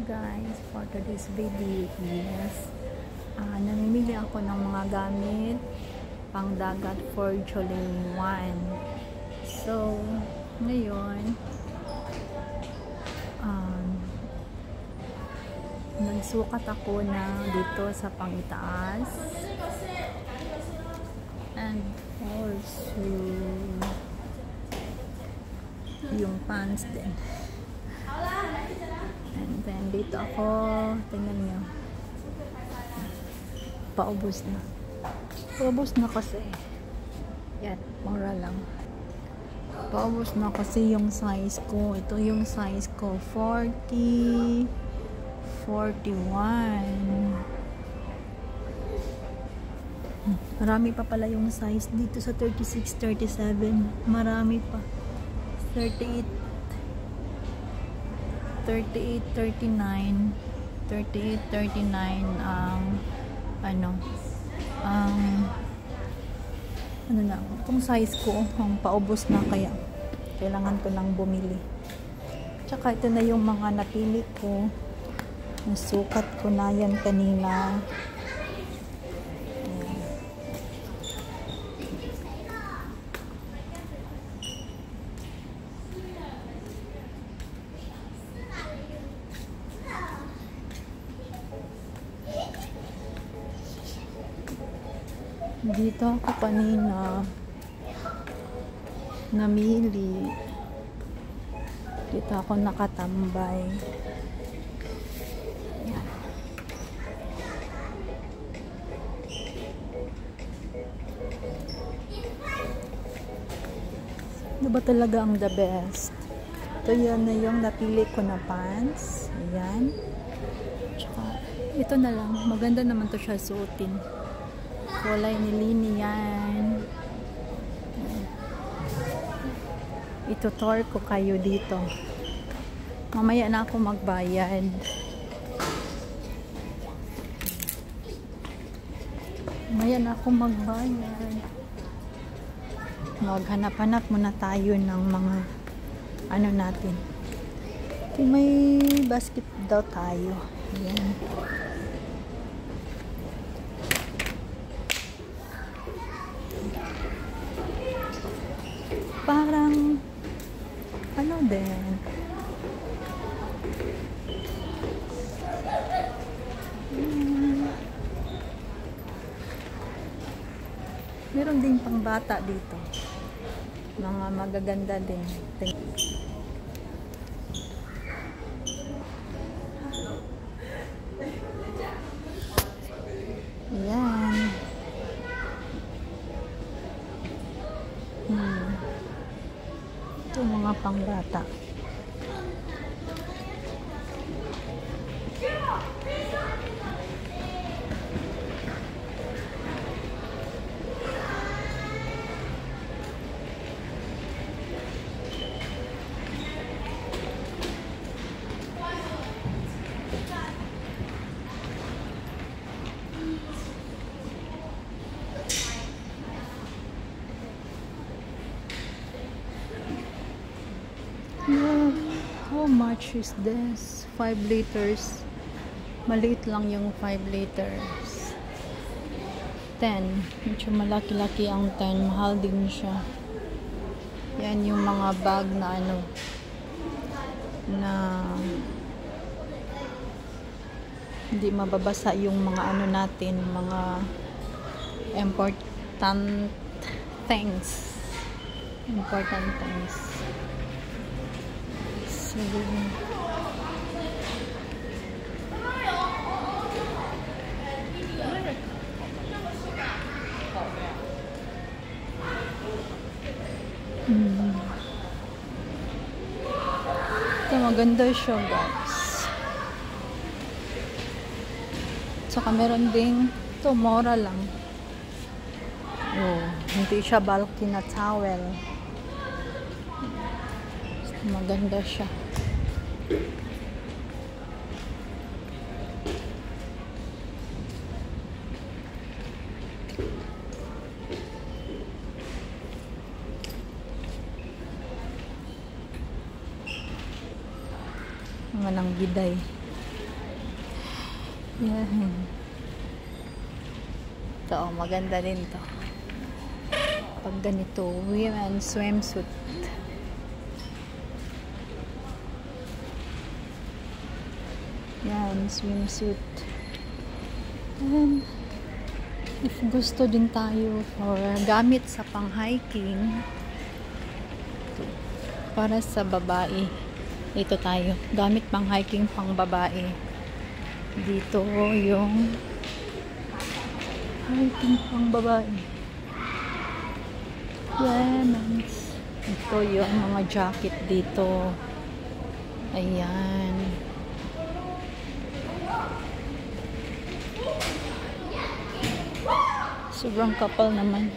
guys, for today's video is namimili ako ng mga gamit pang dagat for July 1. So ngayon nagsukat ako na dito sa pangitaas and also yung pants din. And then dito ako, tingnan nyo, paubos na kasi yan, mura lang, paubos na kasi yung size ko. Ito yung size ko, 40, 41. Marami pa pala yung size dito sa 36, 37, marami pa, 38, 39 ang ano na, itong size ko ang paubos na, kaya kailangan ko nang bumili. Tsaka ito na yung mga napili ko, nasukat ko na yan kanina. Dito ako kanina namili, dito ako nakatambay. Yan. Ano ba talaga ang the best? Ito yan na yung napili ko na pants. Ayan. Tsaka ito na lang, maganda naman to siya suotin. Kulay ni Lini yan. Itutor ko kayo dito. Mamaya na ako magbayad. Mamaya na ako magbayad. Maghanap-hanap muna tayo ng mga ano natin. May basket daw tayo. Ayan. Parang ano din, meron din pang bata dito, mga magaganda din. Ayan. Ito mga pangbata. Yeah, how much is this? 5 liters. Maliit lang yung 5 liters. 10. Medyo malaki-laki ang 10. Mahal din siya. Yan yung mga bag na ano, na hindi mababasa yung mga ano natin, mga important things. Ito maganda siya guys. Saka meron ding ito, mura lang. Oh, hindi siya bulky na towel. Maganda siya. Mga nang giday. Yan. Ito, maganda din to. Pag ganito, women swimsuit. Yan, swimsuit. And if gusto din tayo for gamit sa pang-hiking, para sa babae, dito tayo. Gamit pang-hiking pang babae. Dito yung hiking pang babae. Women's. Ito yung mga jacket dito. Ayan. Sobrang kapal naman.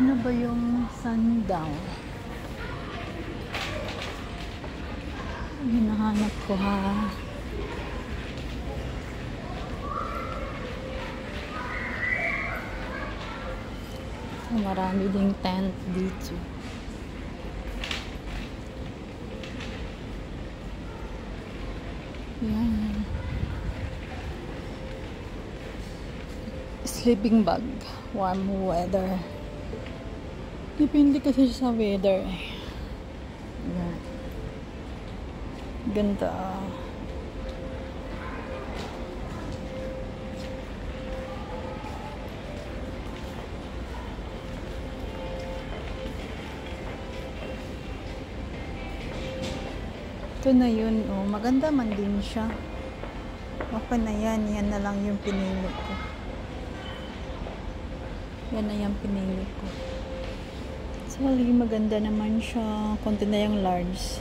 Ano ba yung sundown? Hinahanap ko ha. Marami ding tent dito. Yan. Sleeping bag. Warm weather. Depende kasi sa weather. Yan. Ganda. Ito na yun, oh. Maganda man din siya. Okay na yan. Yan na lang yung pinili ko. Yan na yung pinili ko. Actually, maganda naman siya. Konti na yung large.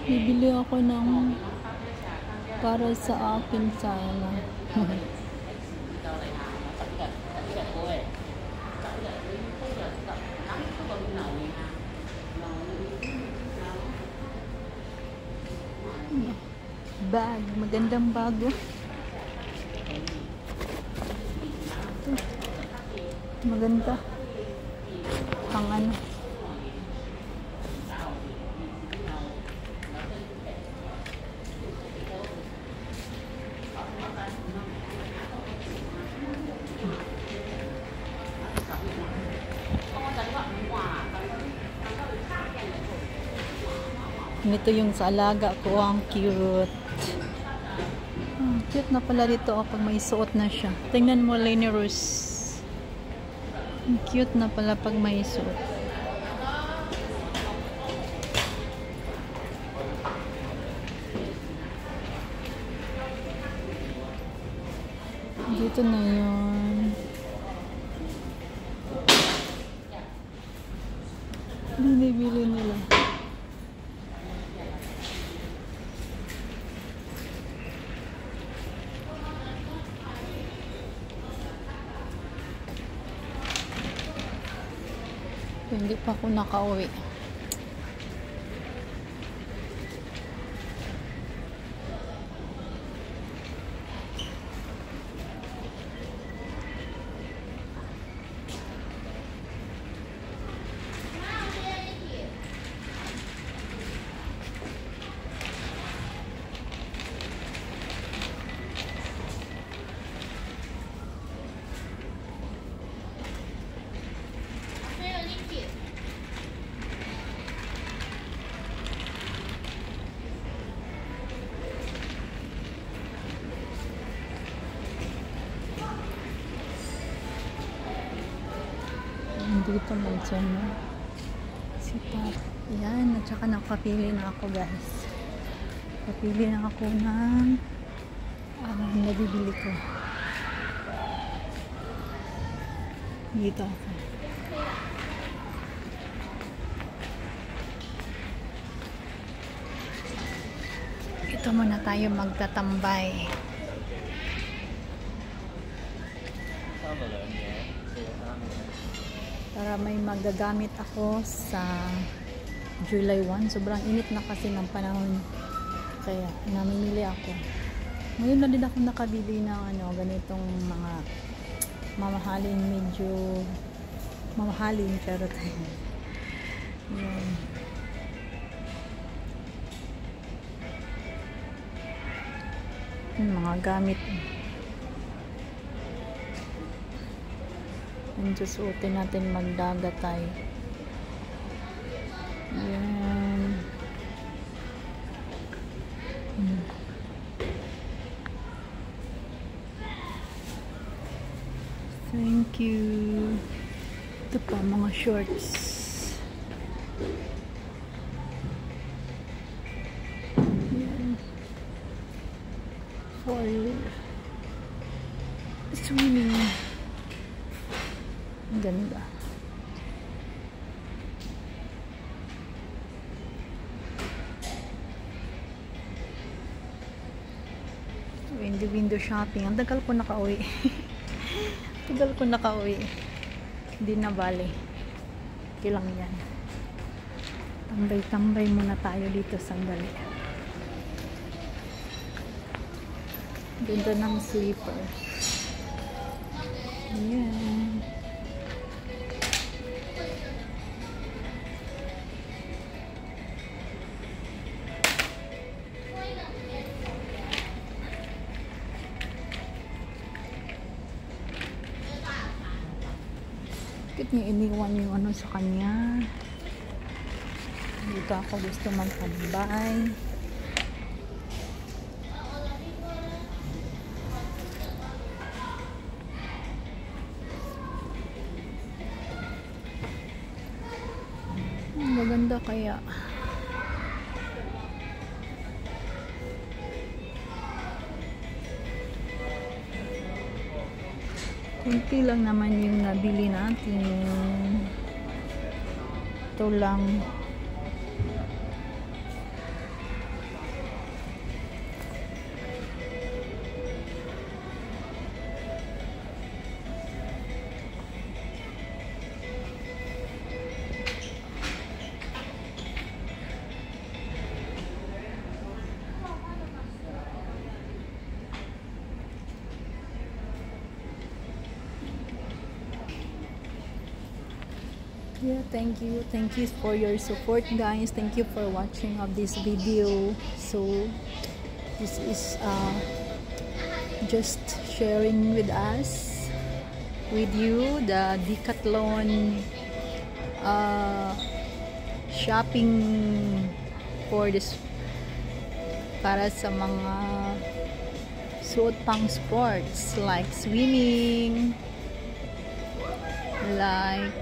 Bibili ako ng para sa akin sana. Bag, magandang bago. Maganda. Pang ano. Nito yung sa alaga ko, ang cute. Cute na pala dito pag may suot na siya. Tingnan mo, Lenny Rose. Cute na pala pag may suot. Dito na yun. Binibili nila. Hindi pa ako nakauwi. Dito lang siya, no? Sipat. Yan. At saka nakapili na ako, guys. Napili na ako ng nabibili ko. Dito ako. Dito muna tayo magtatambay. Para may magagamit ako sa July 1. Sobrang init na kasi ng panahon. Kaya namimili ako. Ngayon na din ako nakabili ng ganitong mga mamahalin, medyo mamahalin, charot. Yan. Mga gamit. Yung susuotin natin magdagatay. Yan. Thank you. Ito pa, mga shorts. Yan. For swimming. Ganda. Window shopping. Ang tagal ko nakauwi. Hindi na bale. Okay lang yan. Tambay-tambay muna tayo dito sandali. Ganda ng slippers. Yan. Bakit niya iniwan yung sa kanya? Dito ako gusto magtambay. Maganda kaya. Kunti lang naman yung nabili natin. Ito lang. Yeah, thank you for your support, guys. Thank you for watching of this video. So this is just sharing with you the Decathlon shopping for this, para sa mga suot pang sports like swimming, like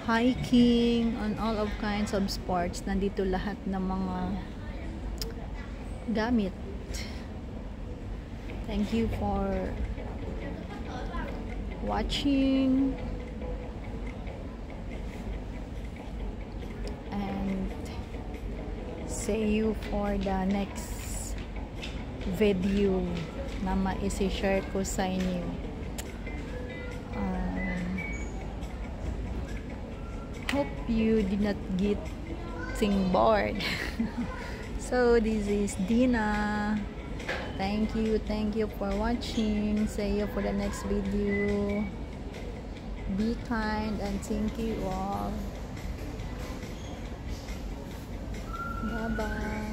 hiking, on all of kinds of sports. Nandito lahat ng mga gamit. Thank you for watching, and see you for the next video na ma-share ko sa inyo. Hope you did not get bored. So this is Dina. Thank you for watching. See you for the next video. Be kind and thank you all. Bye bye.